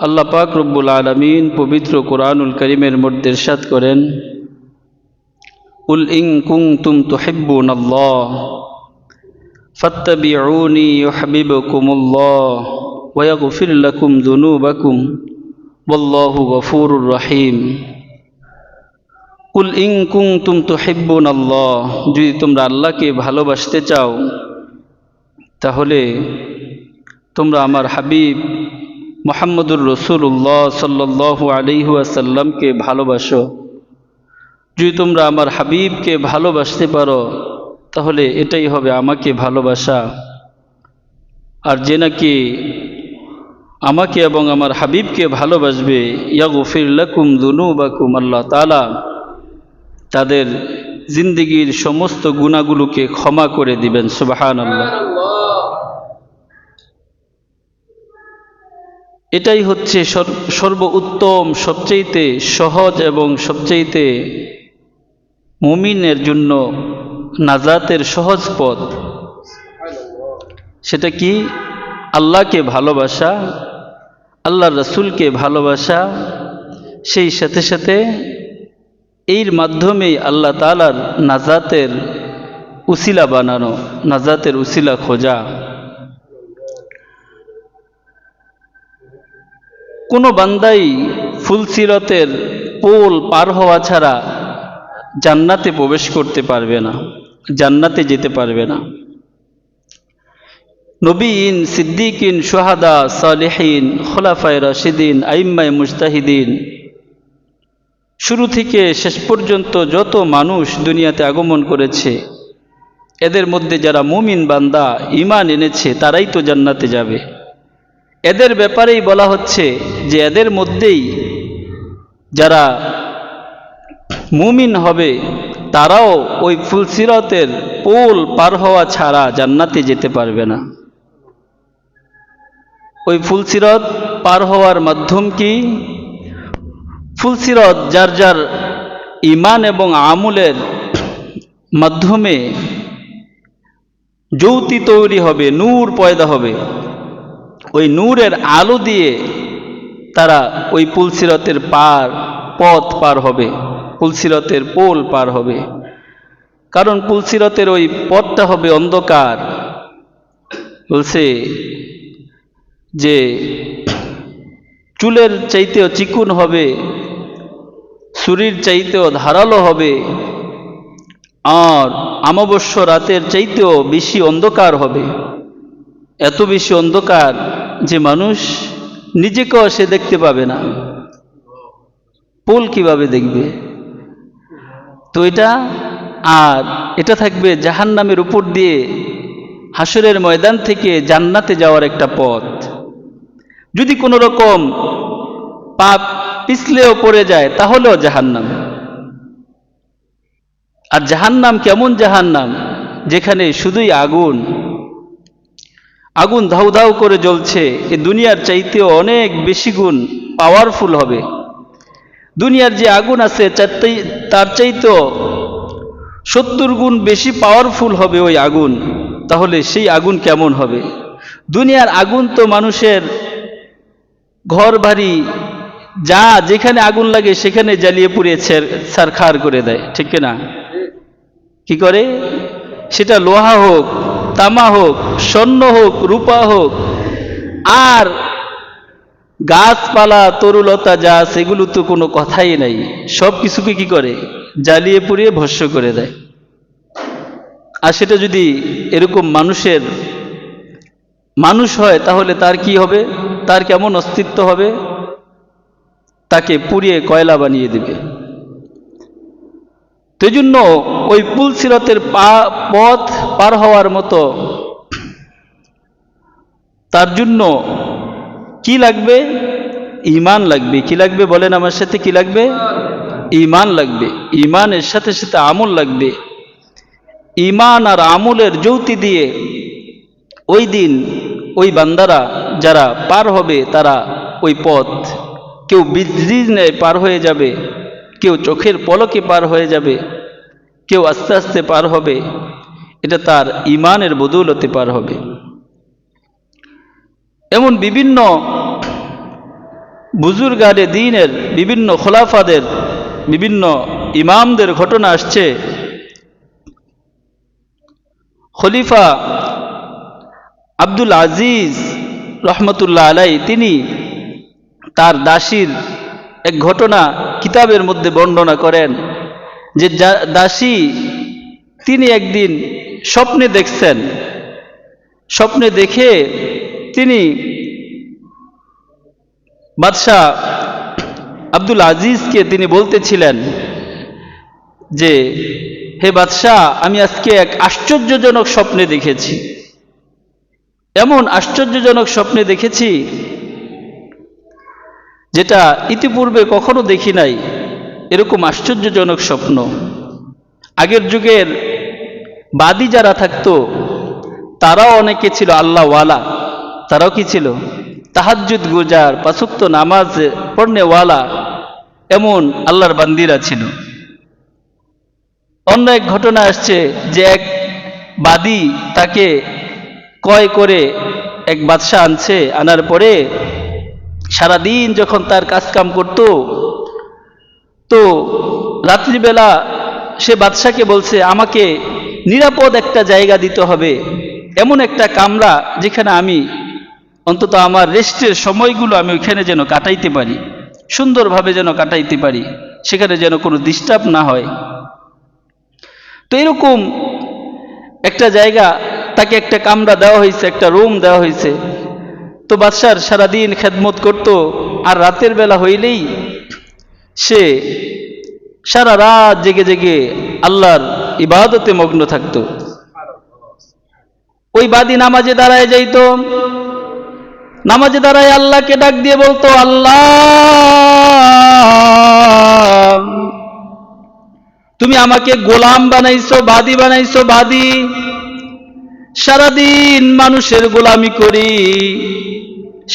আল্লাহ পাক রব্বুল আলামিন পবিত্র কোরআনুল কারীমের মধ্যে ইরশাদ করেন, কুল ইন কুনতুম তুহিব্বুনাল্লাহ ফাত্তাবিউনি ইউহিব্বুকুমুল্লাহ ওয়া ইয়াগফির লাকুম যুনুবাকুম ওয়াল্লাহু গফুরুর রহিম। কুল ইন কুনতুম তুহিব্বুনাল্লাহ, যদি তোমরা আল্লাহকে ভালোবাসতে চাও তাহলে তোমরা আমার হাবিব মুহাম্মদুর রাসূলুল্লাহ সাল্লাল্লাহু আলাইহি ওয়াসাল্লামকে ভালোবাসো। যদি তোমরা আমার হাবিবকে ভালোবাসতে পারো তাহলে এটাই হবে আমাকে ভালোবাসা। আর যে নাকি আমাকে এবং আমার হাবিবকে ভালোবাসবে, ইয়াগফির লাকুম যুনুবাকুম, আল্লাহ তাআলা তাদের জিন্দেগীর সমস্ত গুনাহগুলোকে ক্ষমা করে দিবেন। সুবহানাল্লাহ। এটাই হচ্ছে সর্বোত্তম, সবচেয়ে সহজ এবং সবচেয়ে মুমিনের জন্য নাজাতের সহজ পথ। সেটা কি? আল্লাহকে ভালোবাসা, আল্লাহর রাসূলকে ভালোবাসা, সেই সাথে সাথে এর মাধ্যমেই আল্লাহ তাআলার নাজাতের উসিলা বানানো, নাজাতের উসিলা খোঁজা। কোনো বান্দাই ফুলসিরাতের পোল পার হওয়া ছাড়া জান্নাতে প্রবেশ করতে পারবে না, জান্নাতে যেতে পারবে না। নবীন, সিদ্দিকিন, শুহাদা, সালেহিন, খোলাফায়ে রাশিদিন, আইম্মায়ে মুজতাহিদিন, শুরু থেকে শেষ পর্যন্ত যত মানুষ দুনিয়াতে আগমন করেছে, এদের মধ্যে যারা মুমিন বান্দা ঈমান এনেছে তারাই তো জান্নাতে যাবে। এদের ব্যাপারেই বলা হচ্ছে যে এদের মধ্যেই যারা মুমিন হবে তারাও ওই ফুলসিরাতের পোল পার হওয়া ছাড়া জান্নাতে যেতে পারবে না। ওই ফুলসিরাত পার হওয়ার মাধ্যম কি? ফুলসিরাত যার যার ঈমান এবং আমলের মাধ্যমে জ্যোতি তৈরি হবে, নূর পয়দা হবে। ওই নূরের আলো দিয়ে তারা ওই ফুলসিরাতের পথ পার হবে, ফুলসিরাতের পোল পার হবে। কারণ ফুলসিরাতের ওই পথটা হবে অন্ধকার। বলছে যে চুলের চাইতেও চিকুন হবে, ছুরির চাইতেও ধারালো হবে, আর অমাবস্যা রাতের চাইতেও বেশি অন্ধকার হবে। এত বেশি অন্ধকার যে মানুষ নিজেকেও সে দেখতে পাবে না। পোল কিভাবে দেখবে? তো এটা থাকবে জাহান্নামের উপর দিয়ে হাসরের ময়দান থেকে জান্নাতে যাওয়ার একটা পথ। যদি কোনো রকম পাপ পিছলেও পড়ে যায় তাহলেও জাহান্নাম। আর জাহান্নাম কেমন জাহান্নাম? যেখানে শুধুই আগুন, আগুন ধাউ ধাউ করে জ্বলছে। এ দুনিয়ার চাইতেও অনেক বেশি গুণ পাওয়ারফুল হবে। দুনিয়ার যে আগুন আছে তার চাইতেও 70 গুণ বেশি পাওয়ারফুল হবে ওই আগুন। তাহলে সেই আগুন কেমন হবে? দুনিয়ার আগুন তো মানুষের ঘর বাড়ি যা যেখানে আগুন লাগে সেখানে জ্বালিয়ে পুড়িয়ে ছারখার করে দেয়, ঠিক না? কি করে? সেটা লোহা হোক, তামা হোক, স্বর্ণ হোক, রূপা হোক, আর গাছপালা তরুলতা যা সেগুলো তো কোনো কথাই নাই। সব কিছুকে কি করে? জ্বালিয়ে পুড়িয়ে ভস্ম করে দেয়। আর সেটা যদি এরকম মানুষ হয় তাহলে তার কি হবে? তার কেমন অস্তিত্ব হবে? তাকে পুড়িয়ে কয়লা বানিয়ে দিবে। তো এই জন্য ওই ফুলসিরাতের পথ পার হওয়ার মতো তার জন্য কি লাগবে? ঈমান লাগবে। কি লাগবে বলেন আমার সাথে? কি লাগবে? ঈমান লাগবে। ঈমানের সাথে সাথে আমল লাগবে। ঈমান আর আমলের জ্যোতি দিয়ে ওই দিন ওই বান্দারা যারা পার হবে তারা ওই পথ, কেউ বিজনে পার হয়ে যাবে, কেউ চোখের পলকে পার হয়ে যাবে, কেউ আস্তে আস্তে পার হবে। এটা তার ঈমানের বদৌলতে পার হবে। এমন বিভিন্ন বুজুর্গানে দ্বীনের বিভিন্ন খোলাফাদের, বিভিন্ন ইমামদের ঘটনা আসছে। খলিফা আব্দুল আজিজ রহমতুল্লাহ আলাই তিনি তার দাসীর এক ঘটনা কিতাবের মধ্যে বর্ণনা করেন যে দাসী তিনি একদিন স্বপ্নে দেখছেন, স্বপ্নে দেখে তিনি বাদশাহ আব্দুল আজিজকে তিনি বলতেছিলেন যে হে বাদশাহ, আমি আজকে এক আশ্চর্যজনক স্বপ্নে দেখেছি, এমন আশ্চর্যজনক স্বপ্নে দেখেছি যেটা ইতিপূর্বে কখনো দেখি নাই। এরকম আশ্চর্যজনক স্বপ্ন। আগের যুগের বাদী যারা থাকতো তারাও অনেকে ছিল আল্লাহওয়ালা, তারাও কি ছিল তাহাজ্জুদ গুজার, পাঁচ ওয়াক্ত নামাজ পড়নেওয়ালা, এমন আল্লাহর বান্দিরা ছিল। অন্য এক ঘটনা আসছে যে এক বাদী তাকে ক্রয় করে এক বাদশা আনছে, আনার পরে সারাদিন যখন তার কাজকাম করত, তো রাত্রিবেলা সে বাদশাকে বলছে আমাকে নিরাপদ একটা জায়গা দিতে হবে, এমন একটা কামরা যেখানে আমি অন্তত আমার রেস্টের সময়গুলো আমি ওইখানে যেন কাটাইতে পারি, সুন্দরভাবে যেন কাটাইতে পারি, সেখানে যেন কোনো ডিস্টার্ব না হয়। তো এরকম একটা জায়গা তাকে একটা কামরা দেওয়া হয়েছে, একটা রুম দেওয়া হয়েছে। তো বাদশার সারাদিন খেদমত করত, আর রাতের বেলা হইলেই সে সারা রাত জেগে জেগে আল্লাহর ইবাদতে মগ্ন থাকত। ওই বাদী নামাজে দাঁড়ায় যাইত, নামাজে দাঁড়ায় আল্লাহকে ডাক দিয়ে বলতো, আল্লাহ তুমি আমাকে গোলাম বানাইছো, বাদী বানাইছো, বাদী। সারাদিন মানুষের গোলামি করি,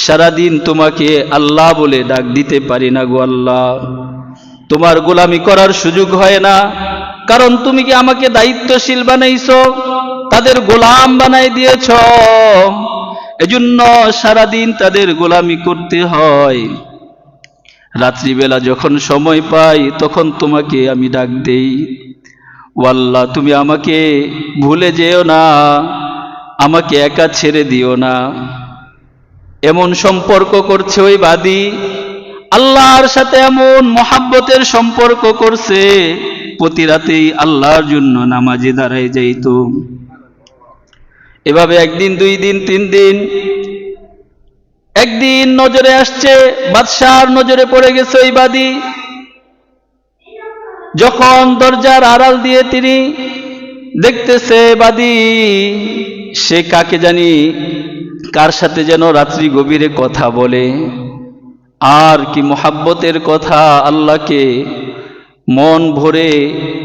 সারাদিন তোমাকে আল্লাহ বলে ডাক দিতে পারি না গো আল্লাহ। তোমার গোলামি করার সুযোগ হয় না, কারণ তুমি কি আমাকে দায়িত্বশীল বানাইছো, তাদের গোলাম বানাই দিয়েছ, এজন্য সারাদিন তাদের গোলামি করতে হয়। রাত্রিবেলা যখন সময় পাই তখন তোমাকে আমি ডাক দেই, ও আল্লাহ তুমি আমাকে ভুলে যেও না, আমাকে একা ছেড়ে দিও না। এমন সম্পর্ক করছে ওই বাদী, আল্লাহর সাথে এমন মহাব্বতের সম্পর্ক করছে, প্রতি রাতেই আল্লাহর জন্য নামাজে দাঁড়ায় যাইত। এভাবে একদিন, দুই দিন, তিন দিন, একদিন নজরে আসছে, বাদশার নজরে পড়ে গেছে ওই বাদী। যখন দরজার আড়াল দিয়ে তিনি দেখতেছে বাদী সে কাকে জানি কার সাথে যেন রাত্রি গভীরে কথা বলে, আর কি মোহাব্বতের কথা, আল্লাহকে মন ভরে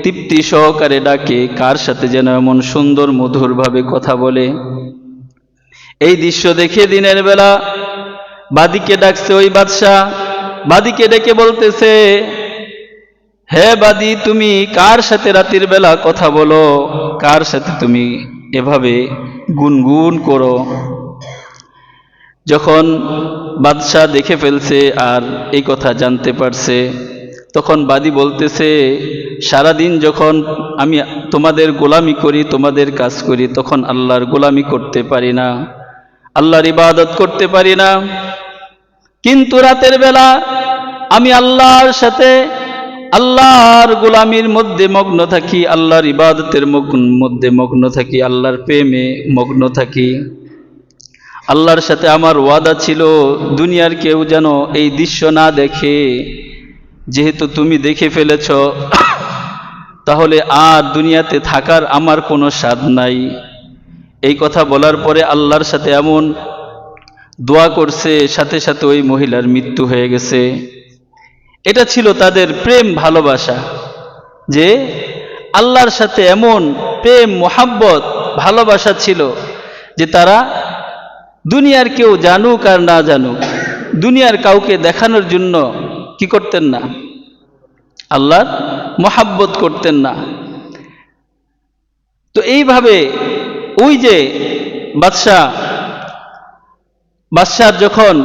তৃপ্তি সহকারে ডাকে, কার সাথে যেন এমন সুন্দর মধুরভাবে কথা বলে। এই দৃশ্য দেখে দিনের বেলা বাদীকে ডাকছে ওই বাদশা, বাদীকে ডেকে বলতেছে, হে বাদী তুমি কার সাথে রাতের বেলা কথা বলো, কার সাথে তুমি এভাবে গুনগুন করো। যখন বাদশাহ দেখে ফেলছে আর এই কথা জানতে পারছে, তখন বাদী বলতেছে, সারাদিন যখন আমি তোমাদের গোলামি করি, তোমাদের কাজ করি, তখন আল্লাহর গোলামি করতে পারি না, আল্লাহর ইবাদত করতে পারি না, কিন্তু রাতের বেলা আমি আল্লাহর সাথে আল্লাহর গোলামির মধ্যে মগ্ন থাকি, আল্লাহর ইবাদতের মধ্যে মগ্ন থাকি, আল্লাহর প্রেমে মগ্ন থাকি। আল্লাহর সাথে আমার ওয়াদা ছিল দুনিয়ার কেউ যেন এই দৃশ্য না দেখে, যেহেতু তুমি দেখে ফেলেছ তাহলে আর দুনিয়াতে থাকার আমার কোনো স্বাদ নাই। এই কথা বলার পরে আল্লাহর সাথে এমন দোয়া করছে, সাথে সাথে ওই মহিলার মৃত্যু হয়ে গেছে। এটা ছিল তাদের প্রেম ভালোবাসা, যে আল্লাহর সাথে এমন প্রেম মোহাব্বত ভালোবাসা ছিল যে তারা দুনিয়ার কেউ জানুক আর না জানুক, দুনিয়ার কাউকে দেখানোর জন্য কি করতেন না, আল্লাহর মোহাব্বত করতেন না। তো এইভাবে ওই যে বাদশাহ যখন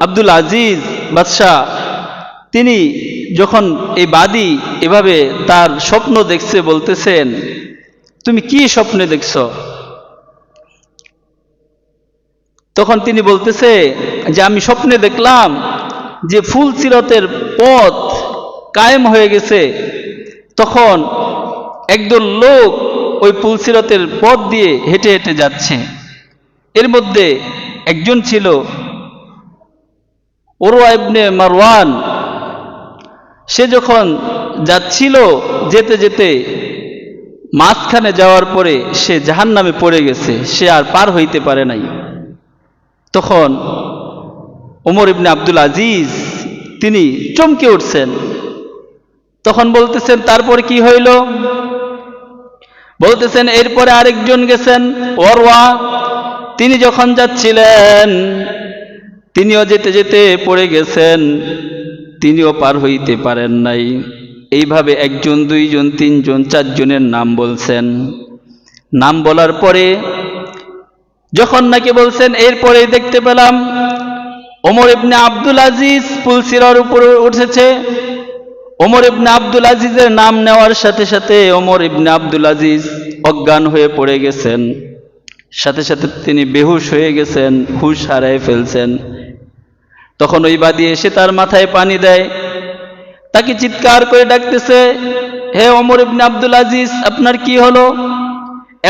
আব্দুল আজিজ বাদশাহ তিনি যখন এই বাদী এভাবে তার স্বপ্ন দেখছে, বলতেছেন তুমি কি স্বপ্নে দেখছো? তখন তিনি বলতেছে যে আমি স্বপ্নে দেখলাম যে ফুলসিরতের পথ কায়েম হয়ে গেছে। তখন একদল লোক ওই ফুলসিরতের পথ দিয়ে হেঁটে হেঁটে যাচ্ছে। এর মধ্যে একজন ছিল উরওয়া ইবনে মারওয়ান। সে যখন যাচ্ছিল, যেতে যেতে মাঝখানে যাওয়ার পরে সে জাহান্নামে পড়ে গেছে, সে আর পার হইতে পারে নাই। তখন ওমর ইবনে আব্দুল আজিজ তিনি চমকে উঠছেন। তখন বলতেছেন তারপরে কি হইল? বলতেছেন এরপরে আরেকজন গেছেন উরওয়া, তিনি যখন যাচ্ছিলেন তিনিও যেতে যেতে পড়ে গেছেন, তিনিও পার হইতে পারেন নাই। এইভাবে একজন, দুইজন, তিনজন, চারজনের নাম বলছেন। নাম বলার পরে যখন নাকি বলছেন, এরপরে দেখতে পেলাম ওমর ইবনে আব্দুল আজিজ পুলসিরার উপরে উঠেছে। ওমর ইবনে আব্দুল আজিজের নাম নেওয়ার সাথে সাথে ওমর ইবনে আব্দুল আজিজ অজ্ঞান হয়ে পড়ে গেছেন। সাথে সাথে তিনি বেহুশ হয়ে গেছেন, হুশ হারায় ফেলছেন। তখন ওই বাদী এসে তার মাথায় পানি দেয়, তাকে চিৎকার করে ডাকতেছে, হে ওমর ইবনে আব্দুল আজিজ, আপনার কি হলো?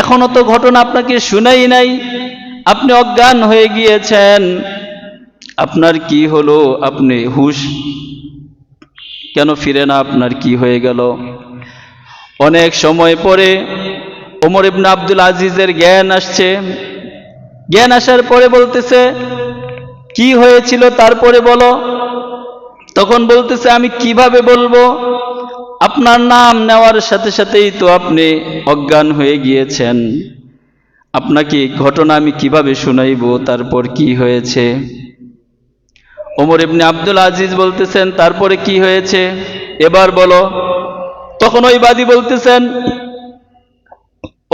এখনো তো ঘটনা আপনাকে শুনাই নাই, আপনি অজ্ঞান হয়ে গিয়েছেন, আপনার কি হলো? আপনি হুশ কেন ফিরে না? আপনার কি হয়ে গেল? অনেক সময় পরে ওমর ইবনে আব্দুল আজিজের জ্ঞান আসছে। জ্ঞান আসার পরে বলতেছে কি হয়েছিল তারপরে বলো। তখন বলতেছে আমি কিভাবে বলবো? আপনার নাম নেওয়ার সাথে সাথেই তো আপনি অজ্ঞান হয়ে গিয়েছেন, আপনাকে ঘটনা আমি কিভাবে শুনাইবো? তারপর কি হয়েছে? ওমর ইবনে আব্দুল আজিজ বলতেছেন তারপরে কি হয়েছে এবার বলো। তখন ওই বাদী বলতেছেন,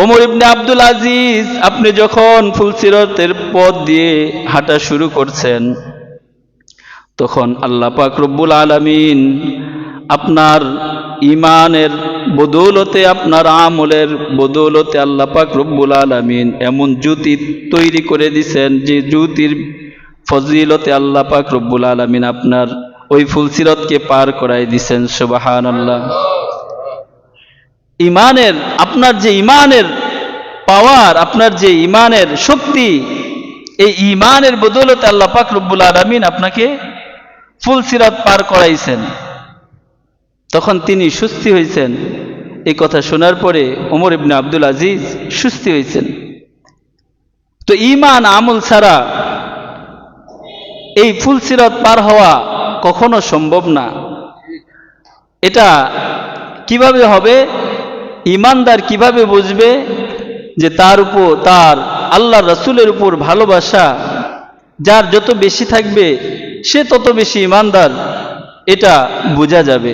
ওমর ইবনে আব্দুল আজিজ, আপনি যখন ফুলসিরতের পথ দিয়ে হাঁটা শুরু করছেন, তখন আল্লাহ পাক রব্বুল আলামিন আপনার ঈমানের বদৌলতে, আপনার আমলের বদৌলতে আল্লাহ পাক রব্বুল আলামিন এমন জ্যোতি তৈরি করে দিয়েছেন যে জ্যোতির ফজিলতে আল্লাহ পাক রব্বুল আলামিন আপনার ওই ফুলসিরতকে পার করাই দিয়েছেন। সুবহানাল্লাহ। ঈমানের, আপনার যে ঈমানের পাওয়ার, আপনার যে ঈমানের শক্তি, এই ঈমানের বদৌলতে আল্লাহ পাক রব্বুল আলামিন আপনাকে ফুলসিরাত পার করাইছেন। তখন তিনি সুস্থি হয়েছেন। এই কথা শোনার পরে ওমর ইবনে আব্দুল আজিজ সুস্থি হয়েছেন। তো ঈমান আমল ছাড়া এই ফুলসিরাত পার হওয়া কখনো সম্ভব না। এটা কিভাবে হবে? ঈমানদার কিভাবে বুঝবে যে তার উপর, তার আল্লাহ রাসূলের উপর ভালোবাসা যার যত বেশি থাকবে সে তত বেশি ঈমানদার, এটা বোঝা যাবে।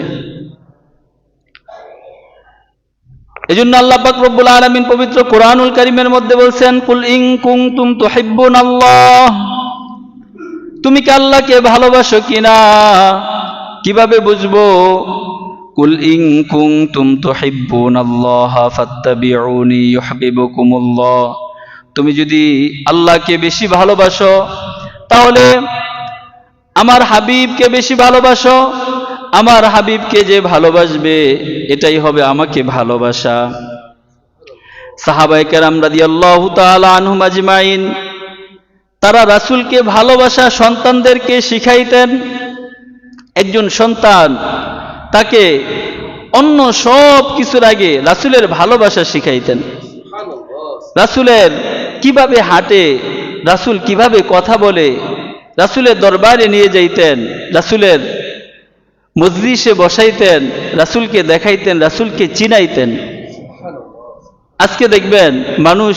এজন্য আল্লাহ পাক রব্বুল আলামিন পবিত্র কোরআনুল কারীমের মধ্যে বলছেন, কুল ইন কুনতুম তুহিব্বুনাল্লাহ, তুমি কি আল্লাহকে ভালোবাসো কিনা? কিভাবে বুঝবো? কুল ইন কুনতুম তুহিব্বুনাল্লাহ ফাত্তাবিউনি ইউহিব্বুকুমুল্লাহ, তুমি যদি আল্লাহকে বেশি ভালোবাসো তাহলে আমার হাবিবকে বেশি ভালোবাসো। আমার হাবিবকে যে ভালোবাসবে এটাই হবে আমাকে ভালোবাসা। সাহাবায়ে কেরাম রাদিয়াল্লাহু তাআলা আনহুম আজমাইন তারা রাসূলকে ভালোবাসা সন্তানদেরকে শিখাইতেন। একজন সন্তান তাকে অন্য সব কিছুর আগে রাসূলের ভালোবাসা শিখাইতেন। রাসূলের কিভাবে হাঁটে, রাসূল কিভাবে কথা বলে, রাসূলের দরবারে নিয়ে যাইতেন, রাসূলের মজলিসে বসাইতেন, রাসূলকে দেখাইতেন, রাসূলকে চিনাইতেন। আজকে দেখবেন মানুষ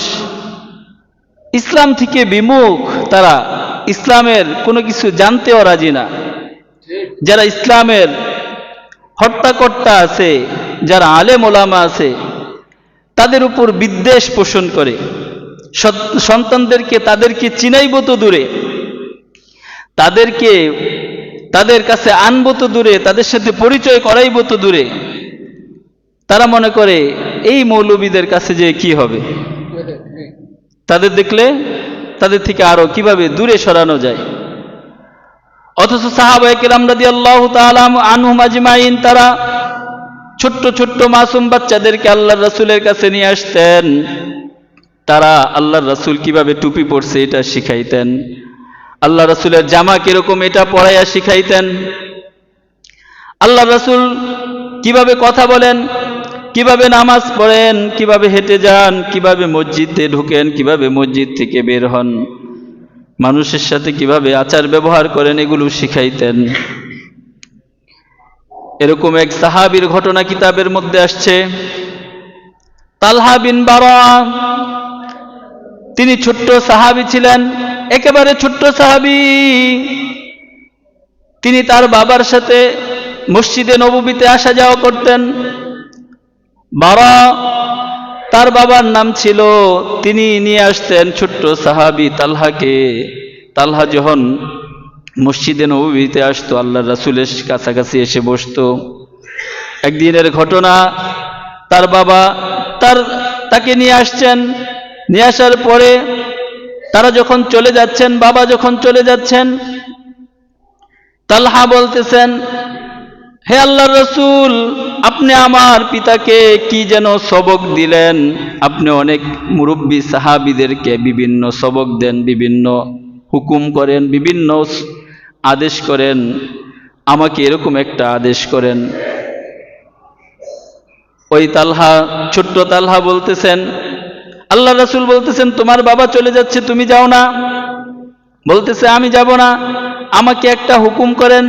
ইসলাম থেকে বিমুখ, তারা ইসলামের কোনো কিছু জানতেও রাজি না। যারা ইসলামের হর্তাকর্তা আছে, যারা আলেম ওলামা আছে, তাদের উপর বিদ্বেষ পোষণ করে। সন্তানদেরকে তাদেরকে চিনাইব তো দূরে, তাদেরকে তাদের কাছে আনবো তো দূরে, তাদের সাথে পরিচয় করাইবো তো দূরে, তারা মনে করে এই মৌলবীদের কাছে যে কি হবে, তাদের দেখলে তাদের থেকে আরো কিভাবে দূরে সরানো যায়। অথচ সাহাবায়ে কেরাম রাদিয়াল্লাহু তাআলা আনহুম আজমাইন তারা ছোট্ট ছোট্ট মাসুম বাচ্চাদেরকে আল্লাহর রাসূলের কাছে নিয়ে আসতেন, তারা আল্লাহর রাসূল কিভাবে টুপি পরছে এটা শিখাইতেন, আল্লাহ রাসূলের জামা কিরকম এটা পরাইয়া শিখাইতেন, আল্লাহ রাসূল কিভাবে কথা বলেন, কিভাবে নামাজ পড়েন, কিভাবে হেঁটে যান, কিভাবে মসজিদে ঢুকেন, কিভাবে মসজিদ থেকে বের হন, মানুষের সাথে কিভাবে আচার ব্যবহার করেন, এগুলো শিখাইতেন। এরকম এক সাহাবীর ঘটনা কিতাবের মধ্যে আসছে, তালহা বিন বারা। তিনি ছোট্ট সাহাবী ছিলেন, একেবারে ছোট্ট সাহাবী। তিনি তার বাবার সাথে মসজিদে নববীতে আসা যাওয়া করতেন। বারা তার বাবার নাম ছিল, তিনি নিয়ে আসতেন ছোট্ট সাহাবী তালহাকে। তালহা যখন মসজিদে নববীতে আসতো, আল্লাহর রাসূলের কাছাকাছি এসে বসতো। একদিনের ঘটনা, তার বাবা তাকে নিয়ে আসছেন, নিয়ে আসার পরে তারা যখন চলে যাচ্ছেন, বাবা যখন চলে যাচ্ছেন, তালহা বলতেছেন, হে আল্লাহর রাসূল, আপনি আমার পিতাকে কি যেন সবক দিলেন, আপনি অনেক মুরব্বী সাহাবীদেরকে বিভিন্ন সবক দেন, বিভিন্ন হুকুম করেন, বিভিন্ন আদেশ করেন, আমাকে এরকম একটা আদেশ করেন। ওই তালহা, ছোট্ট তালহা বলতেছেন, আল্লাহর রাসূল বলতেছেন, তোমার বাবা চলে যাচ্ছে, তুমি যাও না। বলতেছে, আমি যাব না, আমাকে একটা হুকুম করেন,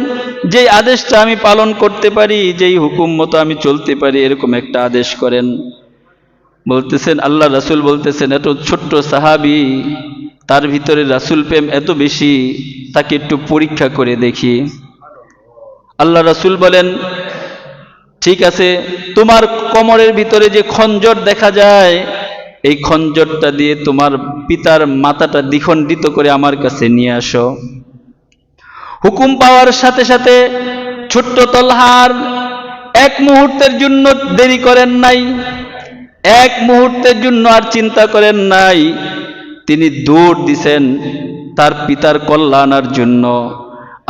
যেই আদেশটা আমি পালন করতে পারি, যেই হুকুম মতো আমি চলতে পারি, এরকম একটা আদেশ করেন। বলতেছেন, আল্লাহ রাসূল বলতেছেন, এত ছোট্ট সাহাবী, তার ভিতরে রাসূল প্রেম এত বেশি, তাকে একটু পরীক্ষা করে দেখি। আল্লাহ রাসূল বলেন, ঠিক আছে, তোমার কোমরের ভিতরে যে খঞ্জর দেখা যায়, এই খঞ্জরটা দিয়ে তোমার পিতার মাথাটা দ্বিখণ্ডিত করে আমার কাছে নিয়ে আসো। হুকুম পাওয়ার সাথে সাথে ছোট্ট তালহার এক মুহূর্তের জন্য দেরি করেন নাই, এক মুহূর্তের জন্য আর চিন্তা করেন নাই, তিনি দৌড় দিছেন তার পিতার কল্যাণের জন্য।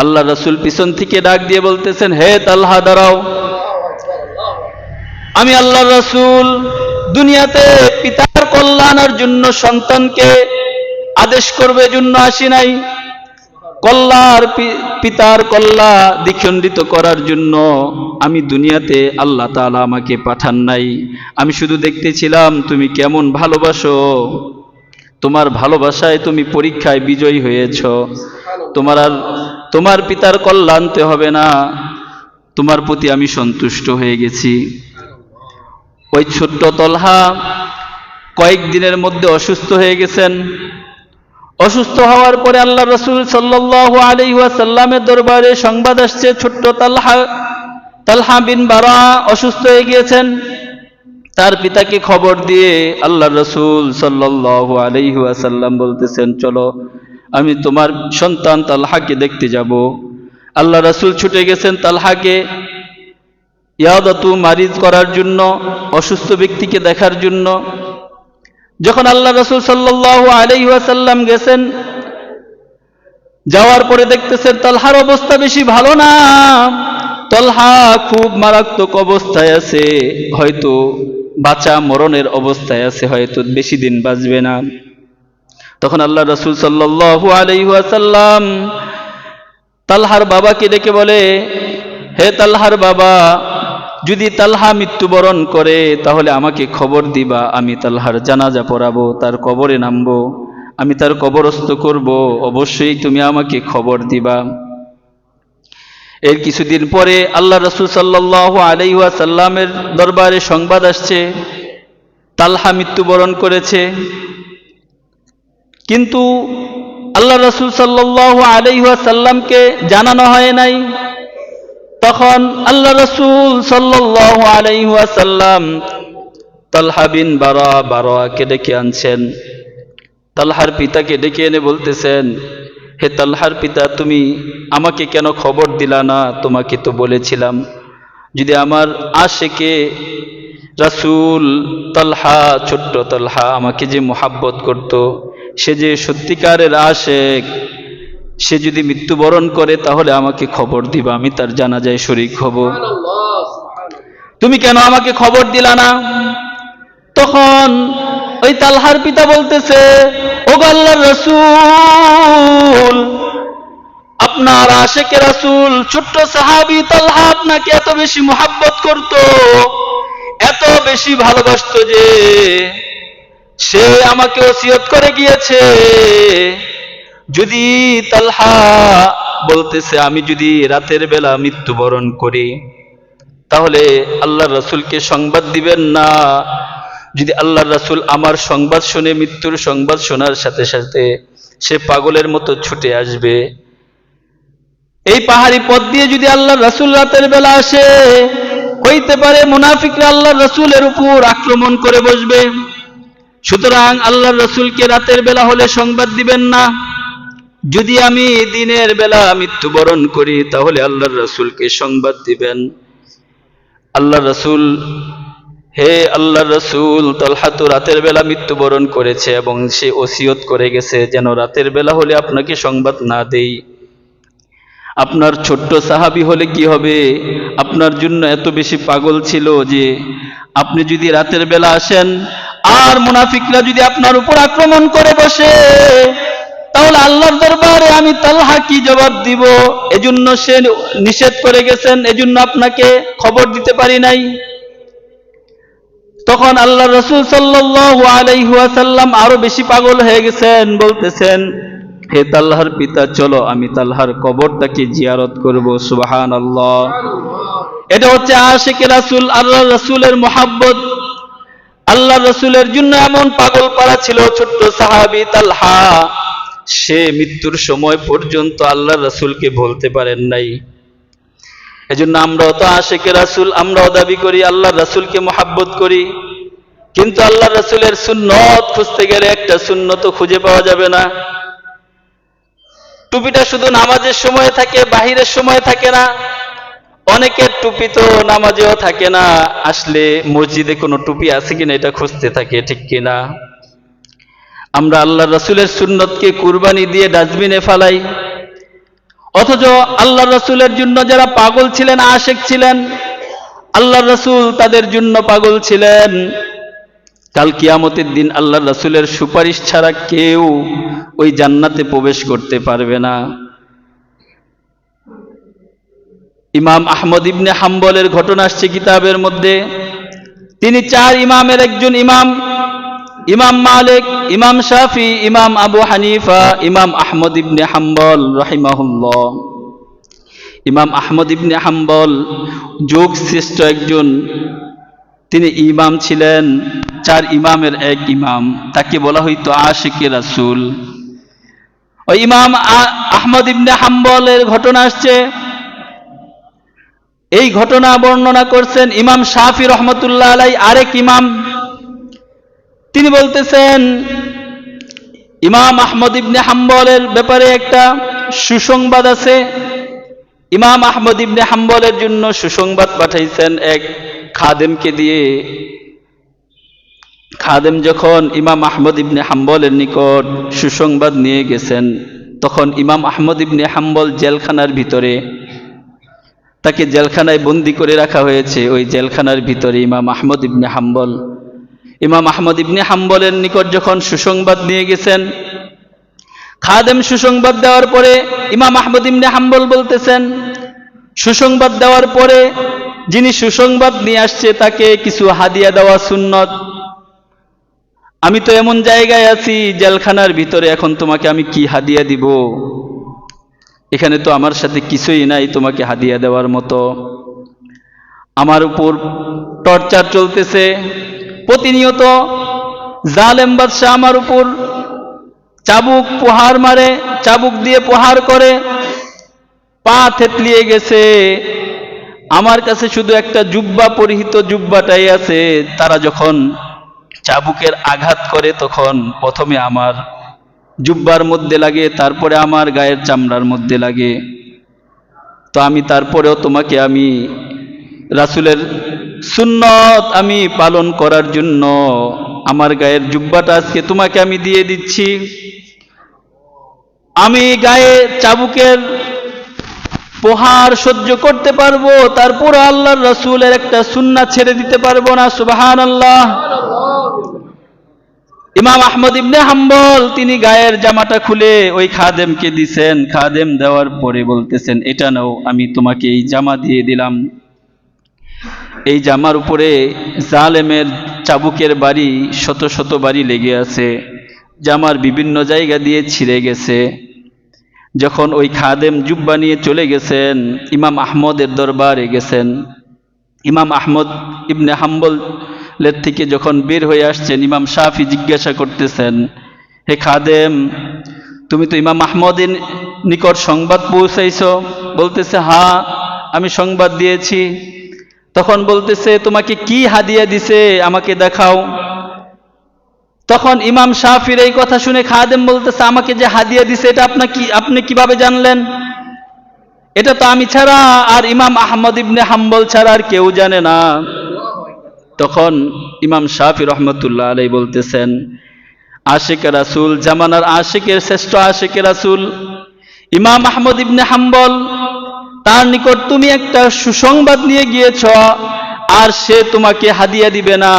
আল্লাহ রাসূল পিছন থেকে ডাক দিয়ে বলতেছেন, হে তালহা দাঁড়াও, আমি আল্লাহ রাসূল দুনিয়াতে পিতার কল্যাণের জন্য সন্তানকে আদেশ করবে জন্য আসি নাই, পিতার কল্যাণ দ্বিখণ্ডিত করার জন্য আমি দুনিয়াতে আল্লাহ তাআলা আমাকে পাঠান নাই। আমি শুধু দেখতেছিলাম তুমি কেমন ভালোবাসো, তোমার ভালোবাসায় তুমি পরীক্ষায় বিজয়ী হয়েছ, তোমার পিতার কল্যাণ আনতে হবে না, তোমার প্রতি আমি সন্তুষ্ট হয়ে গেছি। ওই ছোট্ট তালহা কয়েকদিনের মধ্যে অসুস্থ হয়ে গেছেন। অসুস্থ হওয়ার পরে আল্লাহ রাসূল সাল্লাল্লাহু আলাইহি ওয়াসাল্লামের দরবারে সংবাদ আসছে, ছোট্ট তালহা বিন বারা অসুস্থ হয়ে গিয়েছেন। তার পিতাকে খবর দিয়ে আল্লাহ রাসূল সাল্লাল্লাহু আলাইহি ওয়াসাল্লাম বলতেছেন, চলো আমি তোমার সন্তান তালহাকে দেখতে যাব। আল্লাহ রাসূল ছুটে গেছেন তালহাকে ইয়াদাতু মারিজ করার জন্য, অসুস্থ ব্যক্তিকে দেখার জন্য। যখন আল্লাহ রাসূল সাল্লাল্লাহু আলাইহি ওয়াসাল্লাম গেছেন, যাওয়ার পরে দেখতেছেন তালহার অবস্থা বেশি ভালো না, তালহা খুব মারাত্মক অবস্থায় আছে, হয়তো বাঁচা মরণের অবস্থায় আছে, হয়তো বেশি দিন বাঁচবে না। তখন আল্লাহ রাসূল সাল্লাল্লাহু আলাইহি ওয়াসাল্লাম তালহার বাবাকে ডেকে বলে, হে তালহার বাবা, যদি তালহা মৃত্যুবরণ করে তাহলে আমাকে খবর দিবা, আমি তালহার জানাজা পড়াবো, তার কবরে নামবো, আমি তার কবরস্থ করব, অবশ্যই তুমি আমাকে খবর দিবা। এর কিছুদিন পরে আল্লাহ রাসূল সাল্লাল্লাহু আলাইহি ওয়াসাল্লামের দরবারে সংবাদ আসছে, তালহা মৃত্যুবরণ করেছে। কিন্তু আল্লাহ রাসূল সাল্লাল্লাহু আলাইহি ওয়াসাল্লামকে জানানো হয় নাই। তখন আল্লাহ রাসূল সাল্লাল্লাহু আলাইহি ওয়াসাল্লাম তালহা বিন বারাকে ডেকে আনছেন। তালহার পিতাকে ডেকে এনে বলতেছেন, হে তালহার পিতা, তুমি আমাকে কেন খবর দিলা না? তোমাকে তো বলেছিলাম যদি আমার আশেকে রাসূল তালহা, ছোট্ট তালহা আমাকে যে মোহাব্বত করত, সে যে সত্যিকারের আশেক, সে যদি মৃত্যুবরণ করে তাহলে আমাকে খবর দিবা, আমি তার জানাজায় শরীক হব। তুমি কেন আমাকে খবর দিলা না? তখন ওই তালহার পিতা বলতেছে, ওগো আল্লাহর রাসূল, আপনার আশেকে রাসূল ছোট্ট সাহাবী তালহা আপনাকে এত বেশি মোহাব্বত করত, এত বেশি ভালোবাসতো যে সে আমাকে ওসিয়ত করে গিয়েছে, যদি তালহা বলতেছে আমি যদি রাতের বেলা মৃত্যুবরণ করি তাহলে আল্লাহর রাসূলকে সংবাদ দিবেন না? যদি আল্লাহর রাসূল আমার সংবাদ শুনে, মৃত্যুর সংবাদ শোনার সাথে সাথে সে পাগলের মতো ছুটে আসবে। এই পাহাড়ি পথ দিয়ে যদি আল্লাহর রাসূল রাতের বেলা আসে, হইতে পারে মুনাফিকরা আল্লাহর রাসূলের উপর আক্রমণ করে বসবে। সুতরাং আল্লাহর রাসূলকে রাতের বেলা হলে সংবাদ দিবেন না। যদি আমি দিনের বেলা মৃত্যুবরণ করি তাহলে আল্লাহর রাসূলকে সংবাদ দিবেন। আল্লাহর রাসূল, হে আল্লাহর রাসূল, তালহা তো রাতের বেলা মৃত্যুবরণ করেছে এবং সে ওসিয়ত করে গেছে যেন রাতের বেলা হলে আপনাকে সংবাদ না দেই। আপনার ছোট্ট সাহাবী হলে কি হবে? আপনার জন্য এত বেশি পাগল ছিল যে আপনি যদি রাতের বেলা আসেন আর মুনাফিকরা যদি আপনার উপর আক্রমণ করে বসে, তাহলে আল্লাহর দরবারে আমি তালহা কি জবাব দিব? এজন্য সে নিষেধ করে গেছেন, এজন্য আপনাকে খবর দিতে পারি নাই। তখন আল্লাহর রাসূল সাল্লাল্লাহু আলাইহি ওয়াসাল্লাম আরো বেশি পাগল হয়ে গেছেন, বলতেছেন, হে তালহার পিতা, চলো আমি তালহার কবরটাকে জিয়ারত করব। সুবহানাল্লাহ। এটা হচ্ছে আশিকে রাসূল, আল্লাহর রাসূলের মুহাব্বত। আল্লাহর রাসূলের জন্য এমন পাগল পারা ছিল ছোট্ট সাহাবী তালহা, সে মৃত্যুর সময় পর্যন্ত আল্লাহর রাসূলকে বলতে পারেন নাই। এজন্য আমরাও তো আশিকে রাসূল, আমরাও দাবি করি আল্লাহর রাসূলকে মুহাব্বত করি, কিন্তু আল্লাহর রাসূলের সুন্নত খুঁজতে গেলে একটা সুন্নতও খুঁজে পাওয়া যাবে না। টুপিটা শুধু নামাজের সময় থাকে, বাহিরের সময় থাকে না। অনেকের টুপি তো নামাজেও থাকে না, আসলে মসজিদে কোনো টুপি আছে কিনা এটা খুঁজতে থাকে, ঠিক কিনা? আমরা আল্লাহর রাসূলের সুন্নতকে কুরবানি দিয়ে ডাস্টবিনে ফেলাই, অথচ আল্লাহর রাসূলের জন্য যারা পাগল ছিলেন, আশিক ছিলেন, আল্লাহর রাসূল তাদের জন্য পাগল ছিলেন। কাল কিয়ামতের দিন আল্লাহর রাসূলের সুপারিশ ছাড়া কেউ ওই জান্নাতে প্রবেশ করতে পারবে না। ইমাম আহমদ ইবনে হাম্বলের ঘটনা আসছে কিতাবের মধ্যে। তিনি চার ইমামের একজন ইমাম, ইমাম মালিক, ইমাম শাফি, ইমাম আবু হানিফা, ইমাম আহমদ ইবনে হাম্বল রাহিমাহুল্লাহ। ইমাম আহমদ ইবনে হাম্বল যোগ শ্রেষ্ঠ একজন, তিনি ইমাম ছিলেন, চার ইমামের এক ইমাম, তাকে বলা হইতো আশিকে রাসূল। ওই ইমাম আহমদ ইবনে হাম্বলের ঘটনা আসছে, এই ঘটনা বর্ণনা করছেন ইমাম শাফি রহমতুল্লাহ আলাইহি, আরেক ইমাম। তিনি বলতেছেন ইমাম আহমদ ইবনে হাম্বলের ব্যাপারে একটা সুসংবাদ আছে। ইমাম আহমদ ইবনে হাম্বলের জন্য সুসংবাদ পাঠাইছেন এক খাদেমকে দিয়ে। খাদেম যখন ইমাম আহমদ ইবনে হাম্বলের নিকট সুসংবাদ নিয়ে গেছেন, তখন ইমাম আহমদ ইবনে হাম্বল জেলখানার ভিতরে, তাকে জেলখানায় বন্দি করে রাখা হয়েছে। ওই জেলখানার ভিতরে ইমাম আহমদ ইবনে হাম্বল, ইমাম আহমদ ইবনে হাম্বলের নিকট যখন সুসংবাদ নিয়ে গেছেন, খাদেম সুসংবাদ দেওয়ার পরে ইমাম আহমদ ইবনে হাম্বল বলতেছেন, সুসংবাদ দেওয়ার পরে যিনি সুসংবাদ নিয়ে আসছে তাকে কিছু হাদিয়া দেওয়া সুন্নত। আমি তো এমন জায়গায় আছি জেলখানার ভিতরে, এখন তোমাকে আমি কি হাদিয়া দিব? এখানে তো আমার সাথে কিছুই নাই তোমাকে হাদিয়া দেওয়ার মতো। আমার উপর টর্চার চলতেছে প্রতিনিয়ত, জালেম বাদশা আমার উপর চাবুক প্রহার মারে, চাবুক দিয়ে প্রহার করে, পা থেতলিয়ে গেছে। আমার কাছে শুধু একটা জুব্বা, পরিহিত জুব্বাটাই আছে। তারা যখন চাবুকের আঘাত করে তখন প্রথমে আমার জুব্বার মধ্যে লাগে, তারপরে আমার গায়ের চামড়ার মধ্যে লাগে। তো আমি তারপরেও তোমাকে আমি রাসূলের সুন্নত আমি পালন করার জন্য আমার গায়ের জুব্বাটা আজকে তোমাকে আমি দিয়ে দিচ্ছি। আমি গায়ে চাবুকের প্রহার সহ্য করতে পারবো, তারপর আল্লাহর রাসূলের একটা সুন্নাত ছেড়ে দিতে পারবো না। সুবহানাল্লাহ। ইমাম আহমদ ইবনে হাম্বল তিনি গায়ের জামাটা খুলে ওই খাদেমকে দিছেন। খাদেম দেওয়ার পরে বলতেছেন, এটা নাও, আমি তোমাকে এই জামা দিয়ে দিলাম। এই জামার উপরে জালেমের চাবুকের বাড়ি শত শত বাড়ি লেগে আছে, জামার বিভিন্ন জায়গা দিয়ে ছিঁড়ে গেছে। যখন ওই খাদেম জুব্বা নিয়ে চলে গেছেন, ইমাম আহমদের দরবারে গেছেন। ইমাম আহমদ ইবনে হাম্বলের থেকে যখন বের হয়ে আসছেন, ইমাম শাফি জিজ্ঞাসা করতেছেন, হে খাদেম, তুমি তো ইমাম আহমদের নিকট সংবাদ পৌঁছাইছো? বলতেছে, হ্যাঁ, আমি সংবাদ দিয়েছি। তখন বলতেছে, তোমাকে কি হাদিয়া দিছে আমাকে দেখাও। তখন ইমাম শাফির এই কথা শুনে খাদেম বলতেছে, আমাকে যে হাদিয়া দিছে এটা আপনি কিভাবে জানলেন? এটা তো আমি ছাড়া আর ইমাম আহমদ ইবনে হাম্বল ছাড়া আর কেউ জানে না। তখন ইমাম শাফি রহমতুল্লাহ আলাইহি বলতেছেন, আশিকে রাসূল, জামানার আশিকের শ্রেষ্ঠ আশিকে রাসূল ইমাম আহমদ ইবনে হাম্বল, তার নিকট তুমি একটা সুসংবাদ নিয়ে গিয়েছ, আর সে তোমাকে হাদিয়া দিবে না,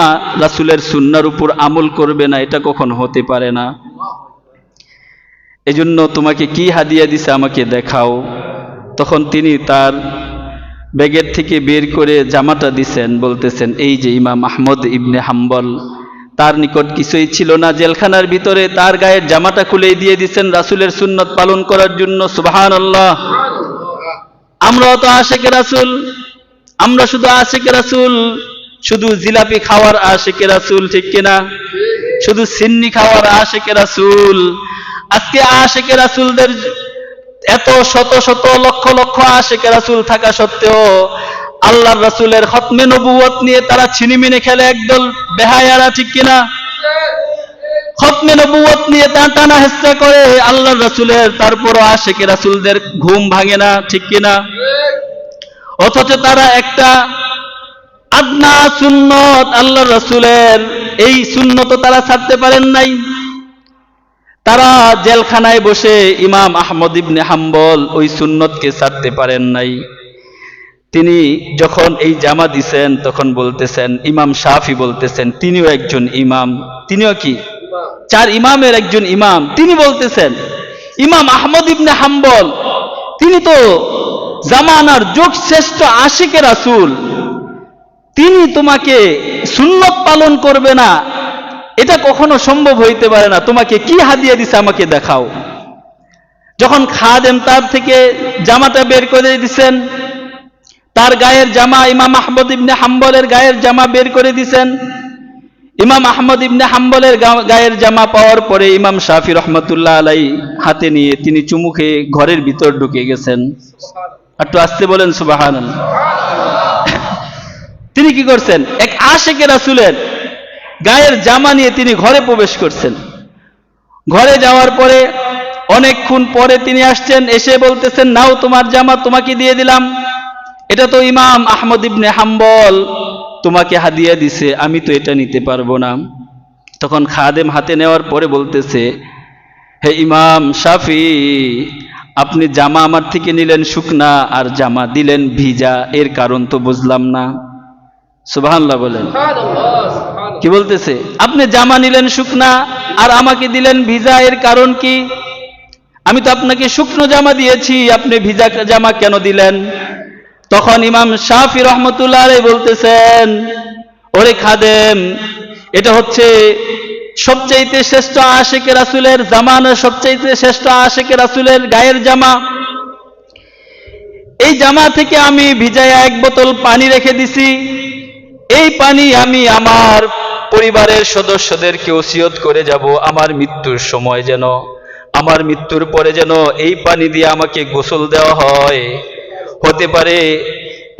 রাসূলের সুন্নাহর উপর আমল করবে না, এটা কখনো হতে পারে না। এজন্য তোমাকে কি হাদিয়া দিছে আমাকে দেখাও। তখন তিনি তার ব্যাগের থেকে বের করে জামাটা দিছেন, বলতেছেন, এই যে ইমাম আহমদ ইবনে হাম্বল, তার নিকট কিছুই ছিল না, জেলখানার ভিতরে তার গায়ের জামাটা খুলে দিয়ে দিছেন রাসূলের সুন্নাত পালন করার জন্য। সুবহানাল্লাহ। আমরাও তো আশিকে রাসূল, আমরা শুধু আশিকে রাসূল, শুধু জিলাপি খাওয়ার আশিকে রাসূল, ঠিক কিনা? শুধু সিন্নি খাওয়ার আশিকে রাসূল। আজকে আশিকে রাসূলদের এত শত শত লক্ষ লক্ষ আশিকে রাসূল থাকা সত্ত্বেও আল্লাহর রাসূলের খতমে নবুয়ত নিয়ে তারা ছিনিমিনি খেলে একদল বেহায়ারা, ঠিক কিনা? খতমে নবুয়ত নিয়ে তা টানা হেচ্ছা করে আল্লাহর রাসূলের, তারপরও আশিকে রাসূলদের ঘুম ভাঙে না, ঠিক কিনা? অথচ তারা একটা আদনা সুন্নত আল্লাহর রাসূলের, এই সুন্নত তারা ছাড়তে পারেন নাই। তারা জেলখানায় বসে ইমাম আহমদ ইবনে হাম্বল ওই সুন্নতকে ছাড়তে পারেন নাই। তিনি যখন এই জামা দিছেন তখন বলতেছেন, ইমাম শাফি বলতেছেন, তিনিও একজন ইমাম, তিনিও কি চার ইমামের একজন ইমাম। তিনি বলতেছেন, ইমাম আহমদ ইবনে হাম্বল তিনি তো জামানার যুগ শ্রেষ্ঠ আশিকে রাসূল, তিনি তোমাকে সুন্নত পালন করবে না, এটা কখনো সম্ভব হইতে পারে না। তোমাকে কি হাদিয়া দিছে আমাকে দেখাও। যখন খাদেম তার থেকে জামাটা বের করে দিছেন, তার গায়ের জামা, ইমাম আহমদ ইবনে হাম্বলের গায়ের জামা বের করে দিছেন। ইমাম আহমদ ইবনে হাম্বলের গায়ের জামা পাওয়ার পরে ইমাম শাফি রহমতুল্লাহ আলাইহি হাতে নিয়ে তিনি চুমু খেয়ে ঘরের ভিতর ঢুকে গেছেন। একটু আস্তে বলেন সুবহানাল্লাহ। তিনি কি করছেন? এক আশিকে রাসূলের গায়ের জামা নিয়ে তিনি ঘরে প্রবেশ করছেন। ঘরে যাওয়ার পরে অনেকক্ষণ পরে তিনি আসছেন, এসে বলতেছেন, নাও তোমার জামা, তোমাকে দিয়ে দিলাম, এটা তো ইমাম আহমদ ইবনে হাম্বল তোমাকে হাদিয়া দিছে, আমি তো এটা নিতে পারবো না। তখন খাদেম হাতে নেওয়ার পরে বলতেছে, হে ইমাম শাফি, আপনি জামা আমার থেকে নিলেন শুকনা আর জামা দিলেন ভিজা, এর কারণ তো বুঝলাম না। সুবহানাল্লাহ বলেন। কি বলতেছে? আপনি জামা নিলেন শুকনা আর আমাকে দিলেন ভিজা, এর কারণ কি? আমি তো আপনাকে শুকনো জামা দিয়েছি, আপনি ভিজা জামা কেন দিলেন? তখন ইমাম শাফি রহমতুল্লাহ আলাইহি বলতেছেন, ওরে খাদেম, এটা হচ্ছে সবচাইতে শ্রেষ্ঠ আশিকে রাসূলের জামানার সবচাইতে শ্রেষ্ঠ আশিকে রাসূলের গায়ের জামা। এই জামা থেকে আমি ভিজায়া এক বোতল পানি রেখে দিছি, এই পানি আমি আমার পরিবারের সদস্যদেরকে ওসিয়ত করে যাব, আমার মৃত্যুর সময় যেন, আমার মৃত্যুর পরে যেন এই পানি দিয়ে আমাকে গোসল দেওয়া হয়। হতে পারে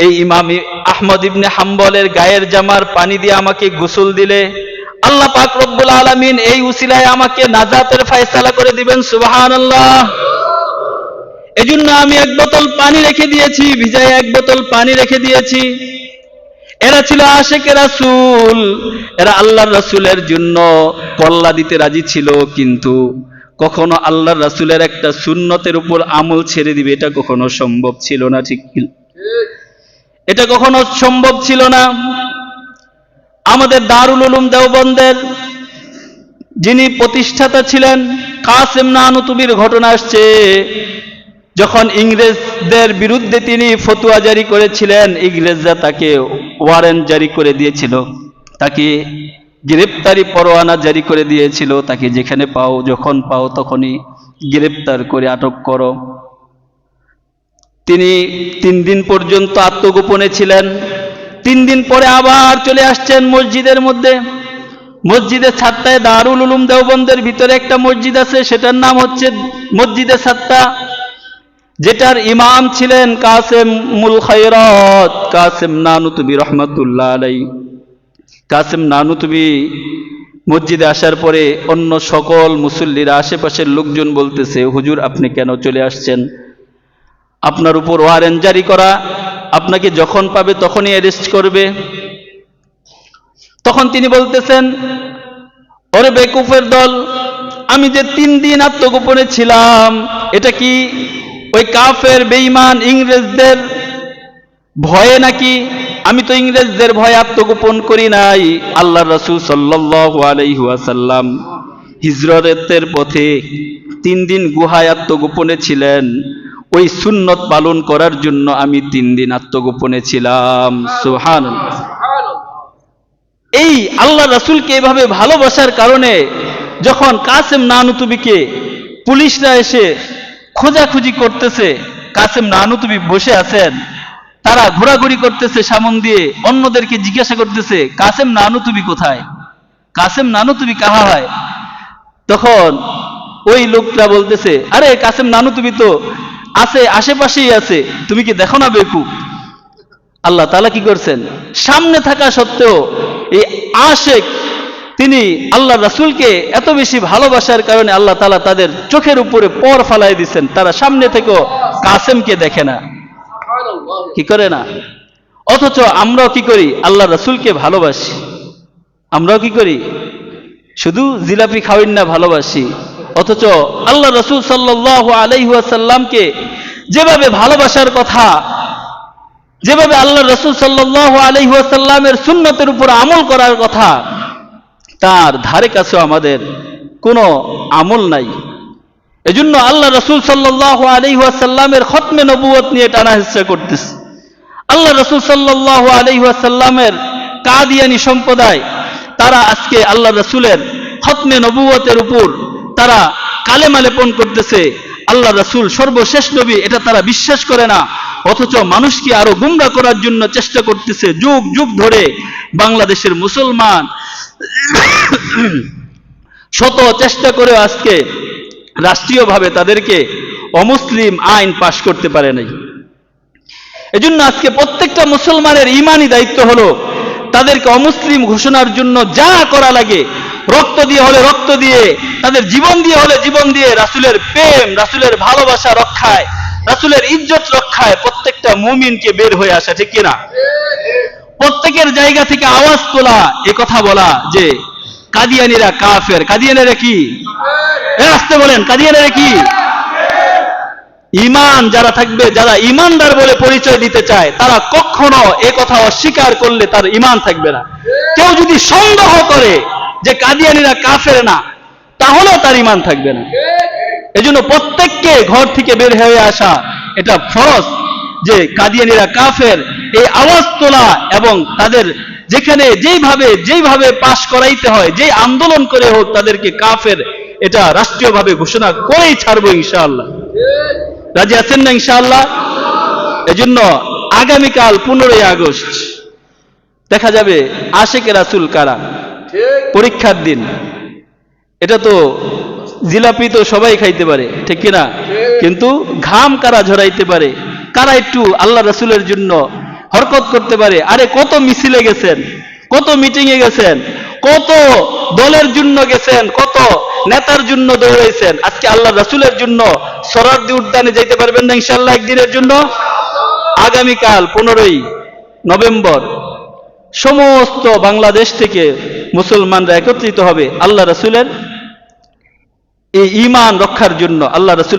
এই ইমাম আহমদ ইবনে হাম্বলের গায়ের জামার পানি দিয়ে আমাকে গোসল দিলে আল্লাহ পাক রব্বুল আলামিন এই উসিলায় আমাকে নাজাতের ফয়সালা করে দিবেন, সুবহানাল্লাহ। এজন্য আমি এক বোতল পানি রেখে দিয়েছি, ভিজায় এক বোতল পানি রেখে দিয়েছি। এরা ছিল আশিকে রাসূল, এরা আল্লাহর রাসূলের জন্য কল্লা দিতে রাজি ছিল, কিন্তু কখনো আল্লাহর রাসূলের একটা সুন্নতের উপর আমল ছেড়ে দিবে এটা কখনো সম্ভব ছিল না, ঠিক কি? এটা কখনো সম্ভব ছিল না। আমাদের দারুল উলুম দেওবন্দের যিনি প্রতিষ্ঠাতা ছিলেন কাসেম নানুতুবির ঘটনা আসছে, যখন ইংরেজদের বিরুদ্ধে তিনি ফতোয়া জারি করেছিলেন, ইংরেজরা তাকে ওয়ারেন্ট জারি করে দিয়েছিল, তাকে গ্রেপ্তারি পরোয়ানা জারি করে দিয়েছিল, তাকে যেখানে পাও যখন পাও তখনই গ্রেপ্তার করে আটক করো। তিনি 3 দিন পর্যন্ত আত্মগোপনে ছিলেন। 3 দিন পরে আবার চলে আসছেন মসজিদের মধ্যে। মসজিদের ছাত্তায় দারুল উলুম দেওবন্দের ভিতরে একটা মসজিদ আছে, সেটার নাম হচ্ছে মসজিদে ছাত্তা, যেটার ইমাম ছিলেন কাসেমুল খায়রাত কাসেম নানুতুবি রহমাতুল্লাহ আলাইহি। কাসেম নানুতুবি মসজিদে আসার পরে অন্য সকল মুসল্লিরা, আশেপাশের লোকজন বলতেছে, হুজুর আপনি কেন চলে আসছেন? আপনার উপর ওয়ারেন্ট জারি করা, আপনাকে যখন পাবে তখনই অ্যারেস্ট করবে। তখন তিনি বলতেছেন, ওরে বেকুফের দল, আমি যে 3 দিন আত্মগোপনে ছিলাম, এটা কি ওই কাফের বেঈমান ইংরেজদের ভয়ে নাকি? আমি তো ইংরেজদের ভয়ে আত্মগোপন করি নাই। আল্লাহর রাসূল সাল্লাল্লাহু আলাইহি ওয়াসাল্লাম হিজরতের পথে 3 দিন গুহায় আত্মগোপনে ছিলেন, ওই সুন্নত পালন করার জন্য আমি 3 দিন আত্মগোপনে ছিলাম, সুবহানাল্লাহ। এই আল্লাহ রাসূলকে এভাবে ভালোবাসার কারণে যখন কাসেম নানুতুবিকে পুলিশরা এসে খোঁজাখুঁজি করতেছে, কাসেম নানুতুবি বসে আছেন, তারা ঘোরাঘুরি করতেছে সামন দিয়ে, অন্যদেরকে জিজ্ঞাসা করতেছে কাসেম নানুতুবি কোথায়, কাসেম নানুতুবি কাহা হয়? তখন ওই লোকটা বলতেছে, আরে কাসেম নানুতুবি তো আছে, আশেপাশেই আছে, তুমি কি দেখো না বেকুব? আল্লাহ তাআলা কি করছেন, সামনে থাকা সত্ত্বেও এই আশিক তিনি আল্লাহ রাসূলকে এত বেশি ভালোবাসার কারণে আল্লাহ তাআলা তাদের চোখের উপরে পর ফালাই দিচ্ছেন, তারা সামনে থেকেও কাসেমকে দেখে না, কি করে না। অথচ আমরাও কি করি, আল্লাহ রাসূলকে ভালোবাসি, আমরাও কি করি, শুধু জিলাপি খাওয়াই না ভালোবাসি, অথচ আল্লাহ রাসূল সাল্লাল্লাহু আলাইহি ওয়াসাল্লামকে যেভাবে ভালোবাসার কথা, যেভাবে আল্লাহ রাসূল সাল্লাল্লাহু আলাইহি ওয়াসাল্লামের সুন্নতের উপর আমল করার কথা, তার ধারে কাছেও আমাদের কোনো আমল নাই। এজন্য আল্লাহ রাসূল সাল্লাল্লাহু আলাইহি ওয়াসাল্লামের খতমে নবুয়ত নিয়ে টানা হেঁচড়া করতেছে। আল্লাহ রাসূল সাল্লাল্লাহু আলাইহি ওয়াসাল্লামের কাদিয়ানী সম্প্রদায়, তারা আজকে আল্লাহ রাসূলের খতমে নবুয়তের উপর তারা কালেমা লেপন করতেছে, আল্লাহ রাসূল সর্বশেষ নবী, এটা তারা বিশ্বাস করে না, অথচ মানুষকে আরো গুমরা করার জন্য চেষ্টা করতেছে। যুগ যুগ ধরে বাংলাদেশের মুসলমান শত চেষ্টা করে আজকে রাষ্ট্রীয়ভাবে তাদেরকে অমুসলিম আইন পাশ করতে পারে নাই। এজন্য আজকে প্রত্যেকটা মুসলমানের ঈমানি দায়িত্ব হলো তাদেরকে অমুসলিম ঘোষণার জন্য যা করা লাগে, রক্ত দিয়ে হলে রক্ত দিয়ে, তাদের জীবন দিয়ে হলে জীবন দিয়ে, রাসূলের প্রেম, রাসূলের ভালোবাসা রক্ষায়, রাসূলের ইজ্জত রক্ষায় প্রত্যেকটা মুমিনকে বের হয়ে আসা, ঠিক কিনা? প্রত্যেকের জায়গা থেকে আওয়াজ তোলা, এ কথা বলা যে কাদিয়ানীরা কাফের। কাদিয়ানীরা কি? আসতে বলেন, কাদিয়ানীরা কি? ঈমান যারা থাকবে, যারা ঈমানদার বলে পরিচয় দিতে চায়, তারা কখনো এ কথা অস্বীকার করলে তার ঈমান থাকবে না। কেউ যদি সন্দেহ করে যে কাদিয়ানীরা কাফের না, তাহলেও তার ঈমান থাকবে না। এজন্য প্রত্যেককে ঘর থেকে বের হয়ে আসা এটা ফরজ, যে কাদিয়ানীরা কাফের এই আওয়াজ তোলা, এবং তাদের যেখানে যেইভাবে পাশ করাইতে হয়, যেই আন্দোলন করে হোক তাদেরকে কাফের, এটা রাষ্ট্রীয়ভাবে ঘোষণা করেই ছাড়বো ইনশাআল্লাহ। রাজি আছেন না ইনশাআল্লাহ? এজন্য আগামীকাল 15ই আগস্ট দেখা যাবে আশিকে রাসূল কারা, পরীক্ষার দিন। এটা তো জিলাপি তো সবাই খাইতে পারে, ঠিক কিনা? কিন্তু ঘাম কারা ঝরাইতে পারে, কারা একটু আল্লাহ রাসূলের জন্য হরকত করতে পারে। আরে কত মিছিলে গেছেন, কত মিটিংয়ে গেছেন, কত দলের জন্য গেছেন, কত নেতার জন্য দৌড়াইছেন, আজকে আল্লাহ রাসূলের জন্য সোহরাওয়ার্দী উদ্যানে যেতে পারবেন না ইনশাআল্লাহ একদিনের জন্য? আগামীকাল 15ই নভেম্বর সমস্ত বাংলাদেশ থেকে মুসলমানরা একত্রিত হবে আল্লাহ রাসূলের এই ঈমান রক্ষার জন্য। আল্লাহ রাসূল